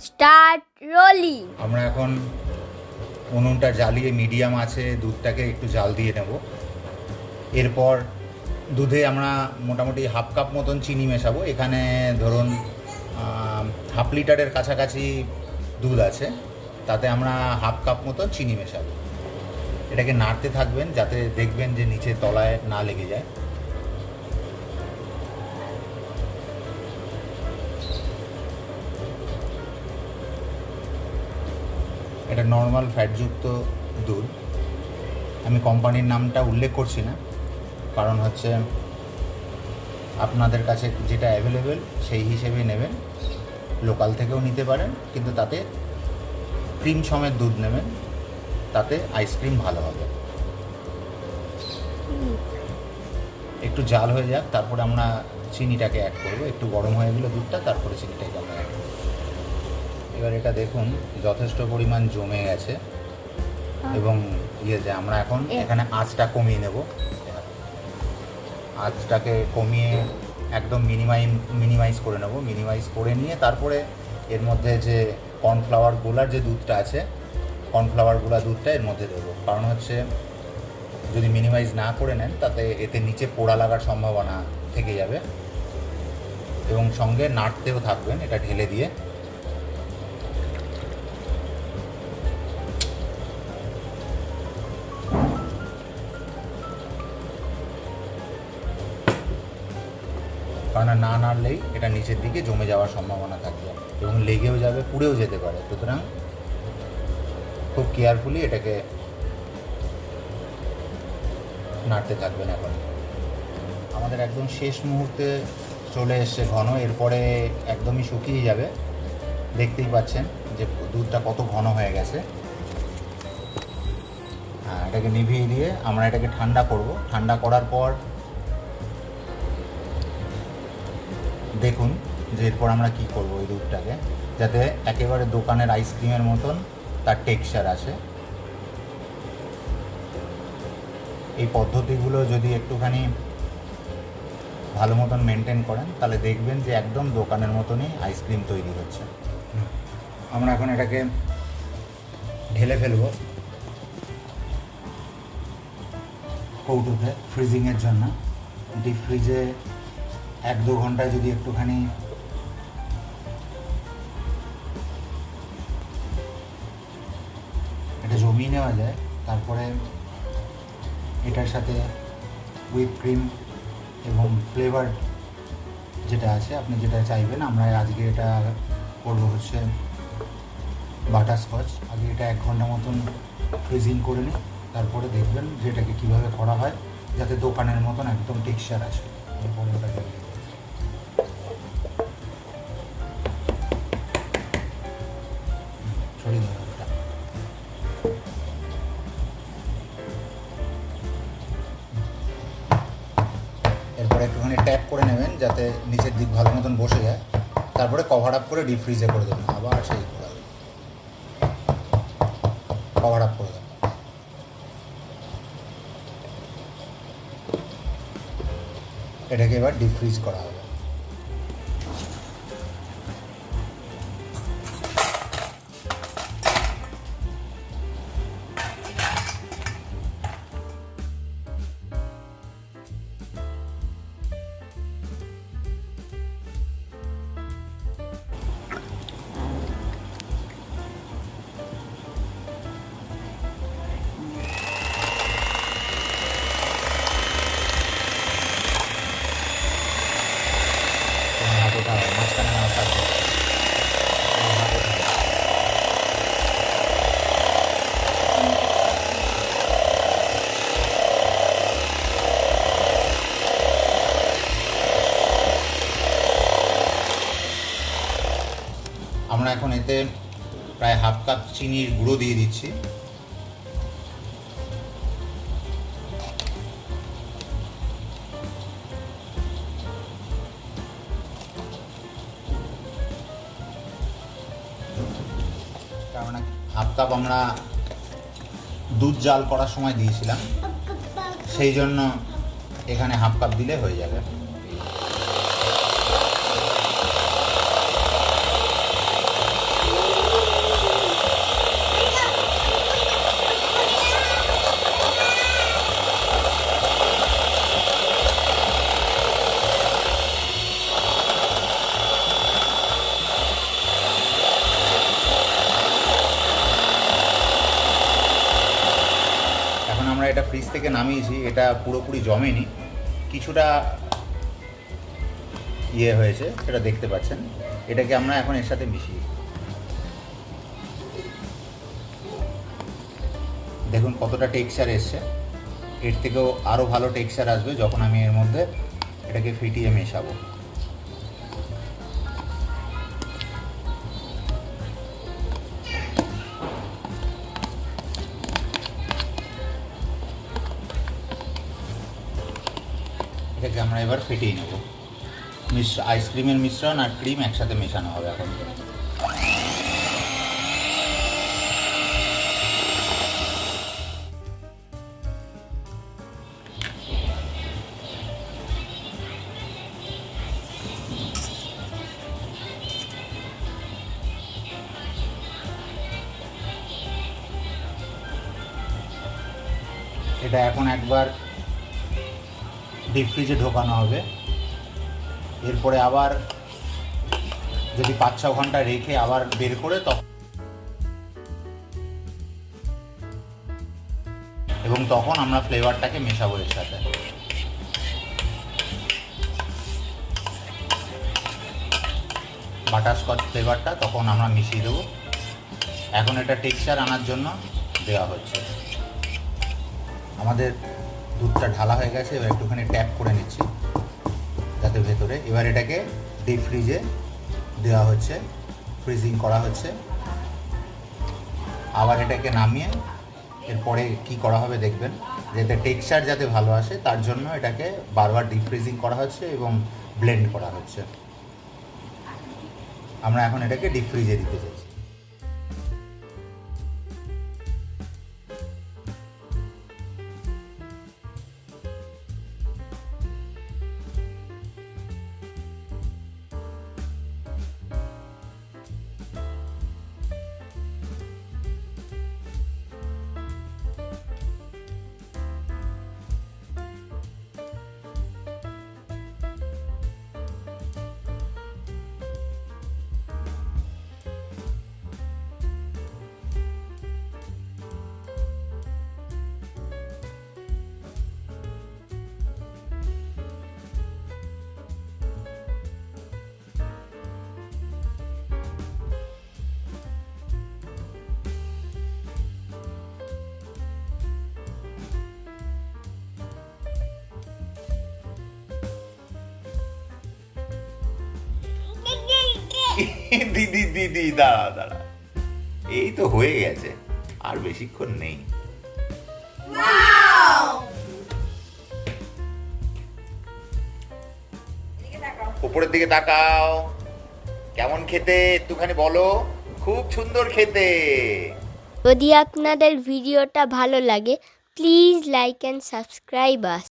Start rolling. আমরা এখন উনুনটা জ্বালিয়ে মিডিয়াম আছে দুধটাকে একটু জাল দিয়ে নেব। এরপর দুধে আমরা মোটামুটি হাফ কাপ মতন চিনি মেশাবো। এখানে ধরুন হাফ লিটারের কাছাকাছি দুধ আছে, তাতে আমরা হাফ কাপ মতন চিনি মেশাবো। এটাকে নাড়তে থাকবেন যাতে দেখবেন যে নিচে তলায় না লেগে যায়। এটা নর্মাল ফ্যাটযুক্ত দুধ। আমি কোম্পানির নামটা উল্লেখ করছি না, কারণ হচ্ছে আপনাদের কাছে যেটা অ্যাভেলেবেল সেই হিসেবে নেবেন। লোকাল থেকেও নিতে পারেন, কিন্তু তাতে ক্রিম সমেত দুধ নেবেন, তাতে আইসক্রিম ভালো হবে। একটু জাল হয়ে যাক, তারপরে আমরা চিনিটাকে অ্যাড করবো। একটু গরম হয়ে গেলে দুধটা, তারপরে চিনিটাকে আমরা অ্যাড করবো। এবার এটা দেখুন যথেষ্ট পরিমাণ জমে গেছে এবং যে আমরা এখন এখানে আঁচটা কমিয়ে নেব। আঁচটাকে কমিয়ে একদম মিনিমাইজ করে নেব। মিনিমাইজ করে নিয়ে তারপরে এর মধ্যে যে কর্নফ্লাওয়ার গুলার যে দুধটা আছে, কর্নফ্লাওয়ার গুলা দুধটা এর মধ্যে দেবো। কারণ হচ্ছে যদি মিনিমাইজ না করে নেন তাতে এতে নিচে পোড়া লাগার সম্ভাবনা থেকে যাবে এবং সঙ্গে নাড়তেও থাকবেন এটা ঢেলে দিয়ে। কারণ না নাড়লেই এটা নিচের দিকে জমে যাওয়ার সম্ভাবনা থাকবে এবং লেগেও যাবে, পুড়েও যেতে পারে। সুতরাং খুব কেয়ারফুলি এটাকে নাড়তে থাকবেন। এখন আমাদের একদম শেষ মুহূর্তে চলে এসছে ঘন, এরপরে একদমই শুকিয়ে যাবে। দেখতেই পাচ্ছেন যে দুধটা কত ঘন হয়ে গেছে। হ্যাঁ, এটাকে নিভিয়ে দিয়ে আমরা এটাকে ঠান্ডা করব। ঠান্ডা করার পর দেখুন যে এরপর আমরা কি করব এই দুধটাকে, যাতে একেবারে দোকানের আইসক্রিমের মতন তার টেক্সচার আসে। এই পদ্ধতিগুলো যদি একটুখানি ভালো মতন মেনটেন করেন তাহলে দেখবেন যে একদম দোকানের মতনই আইসক্রিম তৈরি হচ্ছে। আমরা এখন এটাকে ঢেলে ফেলব কৌটোতে ফ্রিজিংয়ের জন্য। ডিপ ফ্রিজে 1-2 ঘন্টায় যদি একটুখানি এটা জমিয়ে নেওয়া যায়, তারপরে এটার সাথে হুইপ ক্রিম এবং ফ্লেভার যেটা আছে আপনি যেটা চাইবেন। আমরা আজকে এটা করবো হচ্ছে বাটারস্কচ। আগে এটা 1 ঘন্টা মতন ফ্রিজিং করে নিই, তারপরে দেখবেন যে এটাকে কীভাবে করা হয় যাতে দোকানের মতন একদম টেক্সচার আসে। এরপরে ওটাকে ছড়িয়ে দেওয়া ওটা। এরপরে একটুখানি ট্যাপ করে নেবেন যাতে নিচের দিক ভালো মতন বসে যায়, তারপরে কভার আপ করে ডিপ ফ্রিজে করে দেবেন। আবার সেই কভার আপ করে দেবেন। এটাকে এবার ডিপ ফ্রিজ করা হবে। মাঝখানে না থাকবে। আমরা এখন এতে প্রায় হাফ কাপ চিনির গুঁড়ো দিয়ে দিচ্ছি। হাফ কাপ আমরা দুধ জাল করার সময় দিয়েছিলাম, সেই জন্য এখানে হাফ কাপ দিলে হয়ে যাবে। থেকে নামিয়েছি, এটা পুরোপুরি জমেনি, কিছুটা ইয়ে হয়েছে, সেটা দেখতে পাচ্ছেন। এটাকে আমরা এখন এর সাথে মিশিয়ে দেখুন কতটা টেক্সচার এসছে। এর থেকেও আরও ভালো টেক্সচার আসবে যখন আমি এর মধ্যে এটাকে ফিটিয়ে মেশাবো। এটাকে আমরা এবার ফিটিয়ে নেব। আইসক্রিমের মিশ্রণ আর ক্রিম একসাথে মেশানো হবে এখন। এটা এখন একবার ডিপ ফ্রিজে ঢোকানো হবে। এরপরে আবার যদি 5-6 ঘন্টা রেখে আবার বের করে তখন আমরা ফ্লেভারটাকে মেশাবো এর সাথে। বাটারস্কচ ফ্লেভারটা তখন আমরা মিশিয়ে দেবো। এখন এটা টেক্সচার আনার জন্য দেওয়া হচ্ছে। আমাদের দুধটা ঢালা হয়ে গেছে, এবার একটুখানি ট্যাপ করে নিচ্ছি যাতে ভেতরে। এবার এটাকে ডিপ ফ্রিজে দেওয়া হচ্ছে, ফ্রিজিং করা হচ্ছে। আবার এটাকে নামিয়ে এরপরে কি করা হবে দেখবেন, যাতে টেক্সচার যাতে ভালো আসে তার জন্য এটাকে বারবার ডিপ ফ্রিজিং করা হচ্ছে এবং ব্লেন্ড করা হচ্ছে। আমরা এখন এটাকে ডিপ ফ্রিজে দিতে চাইছি। দিদি দিদি দাঁড়া দাঁড়া, এই তো হয়ে গেছে, আর বেশিক্ষণ নেই। উপরের দিকে তাকাও, কেমন খেতে একটুখানি বলো। খুব সুন্দর খেতে। যদি আপনাদের ভিডিওটা ভালো লাগে please like and subscribe us.